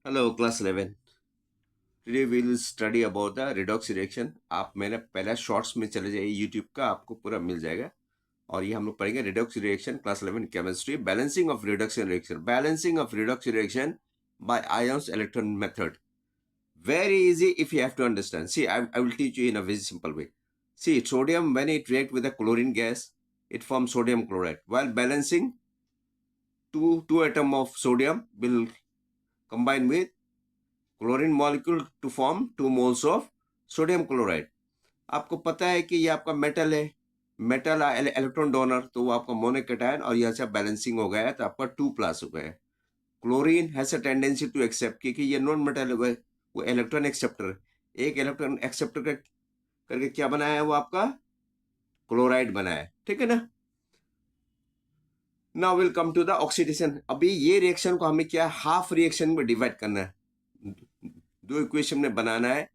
Hello class 11। Today we will study about the redox reaction. आप मेरे पहले shorts में चले जाइए, यूट्यूब का आपको पूरा मिल जाएगा। और ये हम लोग पढ़ेंगे redox reaction, class 11 chemistry, balancing of reduction reaction, balancing of redox reaction by ions electron method. Very easy if you have to understand. See, I will teach you in a very simple way. See, sodium, when it react with a chlorine gas, it forms sodium chloride. While balancing, two atom of sodium will combine with chlorine molecule to form 2 moles of sodium chloride. आपको पता है कि ये आपका metal है, metal electron donor, तो वो आपका मोनोकेटायन और यहाँ से बैलेंसिंग हो गया है तो आपका 2+ हो गया है। Chlorine has a tendency to accept, क्योंकि ये नॉन मेटल है, वो इलेक्ट्रॉन एक्सेप्टर, एक इलेक्ट्रॉन एक्सेप्टर करके क्या बनाया है, वो आपका क्लोराइड बनाया है। ठीक है ना। Now will come to the oxidation. अभी ये रिएक्शन को हमें क्या हाफ रिएक्शन में डिवाइड करना है, दो इक्वेशन में बनाना है।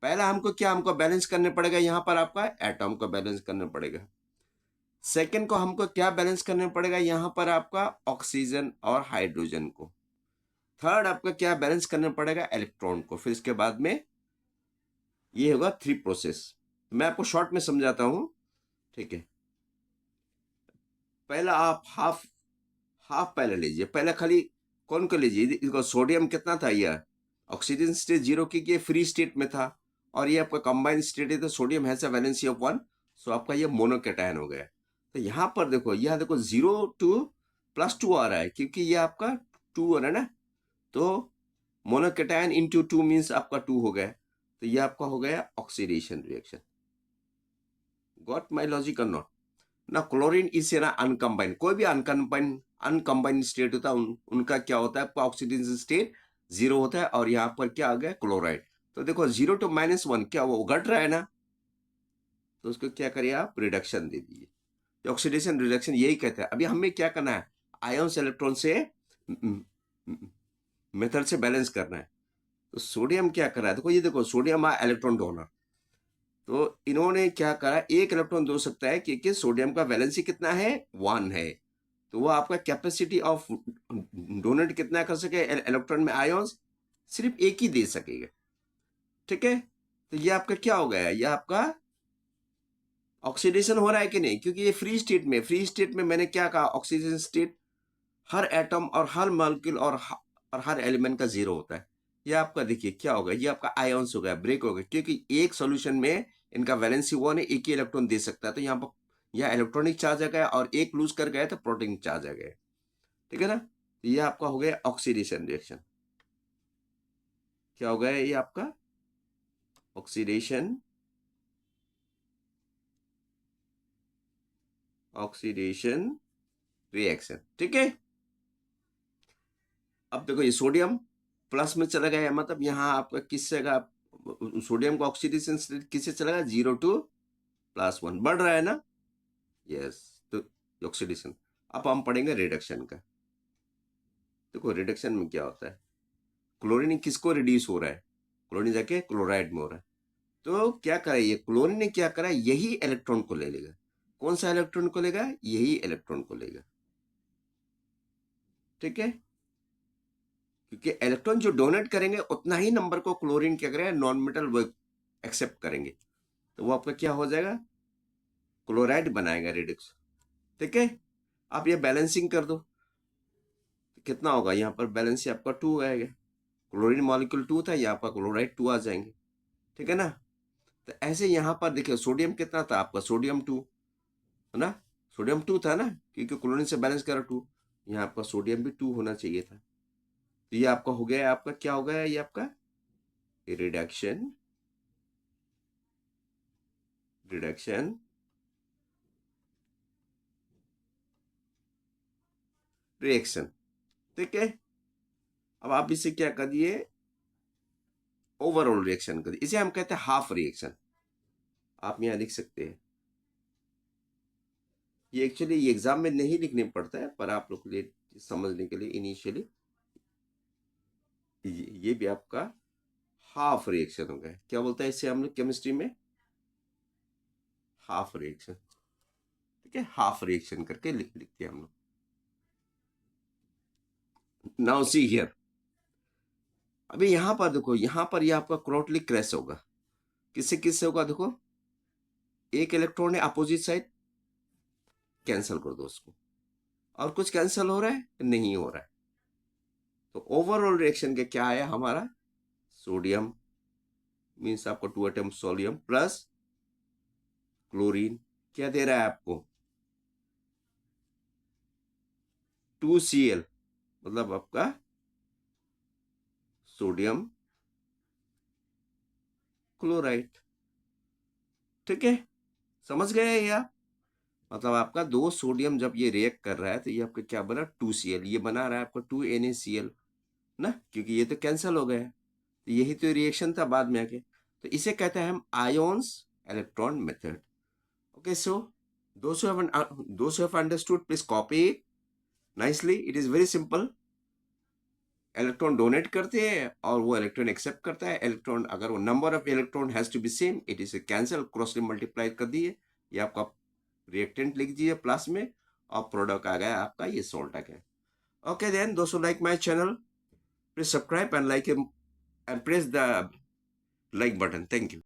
पहला हमको बैलेंस करने पड़ेगा, यहां पर आपका एटॉम को बैलेंस करना पड़ेगा। सेकंड को हमको क्या बैलेंस करने पड़ेगा, यहां पर आपका ऑक्सीजन और हाइड्रोजन को। थर्ड आपका क्या बैलेंस करना पड़ेगा, इलेक्ट्रॉन को। फिर इसके बाद में ये होगा 3 प्रोसेस। मैं आपको शॉर्ट में समझाता हूं। ठीक है, पहला आप हाफ हाफ पहले लीजिए। पहले खाली कौन को लीजिए, इसको सोडियम कितना था, यह ऑक्सीजन स्टेट 0 की फ्री स्टेट में था, और ये आपका कंबाइंड स्टेट है, तो sodium has a valency of 1। सो आपका ये मोनोकेटायन हो गया। तो यहां पर देखो, यह देखो 0 to +2 आ रहा है, क्योंकि ये आपका 2 हो रहा है ना। तो मोनोकेटायन इंटू 2 मीन्स आपका 2 हो गया। तो ये आपका हो गया oxidation reaction. Got my logic और नॉट? ना क्लोरीन इज ना अनकम्बाइंड, कोई भी अनकम्बाइंड अनकम्बाइंड स्टेट होता है, उनका क्या होता है, आपका ऑक्सीडेशन स्टेट 0 होता है। और यहाँ पर क्या आ गया, क्लोराइड। तो देखो 0 to -1 क्या वो घट रहा है ना, तो उसको क्या करिए आप, रिडक्शन दे दीजिए। ऑक्सीडेशन रिडक्शन यही कहते हैं। अभी हमें क्या करना है, आयंस इलेक्ट्रॉन से मेथड से बैलेंस करना है। तो सोडियम क्या कर रहा है, देखो ये देखो, सोडियम इलेक्ट्रॉन डोनर। तो इन्होंने क्या करा, एक इलेक्ट्रॉन दे सकता है, क्योंकि सोडियम का वैलेंसी कितना है, 1 है। तो वो आपका कैपेसिटी ऑफ डोनेट कितना कर सके इलेक्ट्रॉन में आयंस, सिर्फ एक ही दे सकेगा। ठीक है, तो ये आपका क्या हो गया, ये आपका ऑक्सीडेशन हो रहा है कि नहीं, क्योंकि ये फ्री स्टेट में मैंने क्या कहा, ऑक्सीजन स्टेट हर एटम और हर मॉलिक्यूल और हर एलिमेंट का 0 होता है। ये आपका देखिए क्या होगा, ये आपका आयंस हो गया, ब्रेक हो गया, क्योंकि एक सोल्यूशन में इनका वैलेंसी 1 है, एक ही इलेक्ट्रॉन दे सकता है। तो यहाँ पर यह इलेक्ट्रॉनिक चार्ज आ गया, और एक लूज कर गया तो प्रोटॉनिक चार्ज आ गया। ठीक है ना। तो ये आपका हो गया ऑक्सीडेशन रिएक्शन। क्या हो गया ये आपका ऑक्सीडेशन ऑक्सीडेशन रिएक्शन। ठीक है। अब देखो ये सोडियम प्लस में चला गया, मतलब यहाँ आपका किससे का, सोडियम का ऑक्सीडेशन किससे चला गया, 0 to +1 बढ़ रहा है ना। यस। तो ऑक्सीडेशन। अब हम पढ़ेंगे रिडक्शन का। देखो रिडक्शन में क्या होता है, क्लोरीन किसको रिड्यूस हो रहा है, क्लोरीन जाके क्लोराइड में हो रहा है। तो क्या करा, ये क्लोरीन ने क्या करा, यही इलेक्ट्रॉन को ले लेगा। कौन सा इलेक्ट्रॉन को लेगा, यही इलेक्ट्रॉन को लेगा। ठीक है, क्योंकि इलेक्ट्रॉन जो डोनेट करेंगे उतना ही नंबर को क्लोरीन क्या करेगा, नॉन मेटल वो एक्सेप्ट करेंगे। तो वो आपका क्या हो जाएगा, क्लोराइड बनाएगा रिडक्स। ठीक है, आप ये बैलेंसिंग कर दो, तो कितना होगा, यहाँ पर बैलेंस आपका 2 आएगा। क्लोरीन मॉलिक्यूल 2 था, यहाँ पर क्लोराइड 2 आ जाएंगे। ठीक है ना। तो ऐसे यहाँ पर देखिए, सोडियम कितना था आपका, सोडियम 2 है ना, सोडियम 2 था ना, क्योंकि क्लोरीन से बैलेंस करा 2। यहाँ आपका सोडियम भी 2 होना चाहिए था। तो ये आपका हो गया, आपका क्या हो गया, ये आपका रिडक्शन रिडक्शन रिएक्शन। ठीक है, अब आप इसे क्या कर दिए, ओवरऑल रिएक्शन कर दिए। इसे हम कहते हैं हाफ रिएक्शन। आप यहां लिख सकते हैं। ये एक्चुअली ये एग्जाम में नहीं लिखने पड़ता है, पर आप लोग के लिए समझने के लिए इनिशियली ये भी आपका हाफ रिएक्शन हो गया। क्या बोलता है इसे हम लोग केमिस्ट्री में, हाफ रिएक्शन। ठीक है, हाफ रिएक्शन करके लिखते हैं हम लोग। नाउ सी हियर, अभी यहाँ पर देखो, यहाँ पर ये आपका क्रोटली क्रैश होगा। किससे किससे होगा देखो, एक इलेक्ट्रॉन है अपोजिट साइड, कैंसिल कर दो उसको। और कुछ कैंसिल हो रहा है? नहीं हो रहा है। तो ओवरऑल रिएक्शन के क्या है हमारा, सोडियम मीन्स आपको 2 एटम सोडियम प्लस क्लोरीन, क्या दे रहा है आपको 2Cl, मतलब आपका सोडियम क्लोराइड। ठीक है, समझ गए ये आप? मतलब आपका दो सोडियम जब ये रिएक्ट कर रहा है तो ये आपका क्या बना, 2Cl, ये बना रहा है आपका 2NaCl ना, क्योंकि ये तो कैंसिल हो गया है। तो यही तो रिएक्शन था बाद में आके। तो इसे कहते हैं हम ions electron method. Okay, so those who have understood, please copy it nicely. It is very simple. Electron donate करते हैं और वो इलेक्ट्रॉन एक्सेप्ट करता है। इलेक्ट्रॉन अगर वो number of electron has to be same, it is cancel, crossly multiply कर दिए, ये आपका रिएक्टेंट लिख दीजिए प्लस में, और प्रोडक्ट आ गया आपका ये सोल्ट आ गया। ओके देन, दोस्तों like my channel, please subscribe and like and press the like button. Thank you.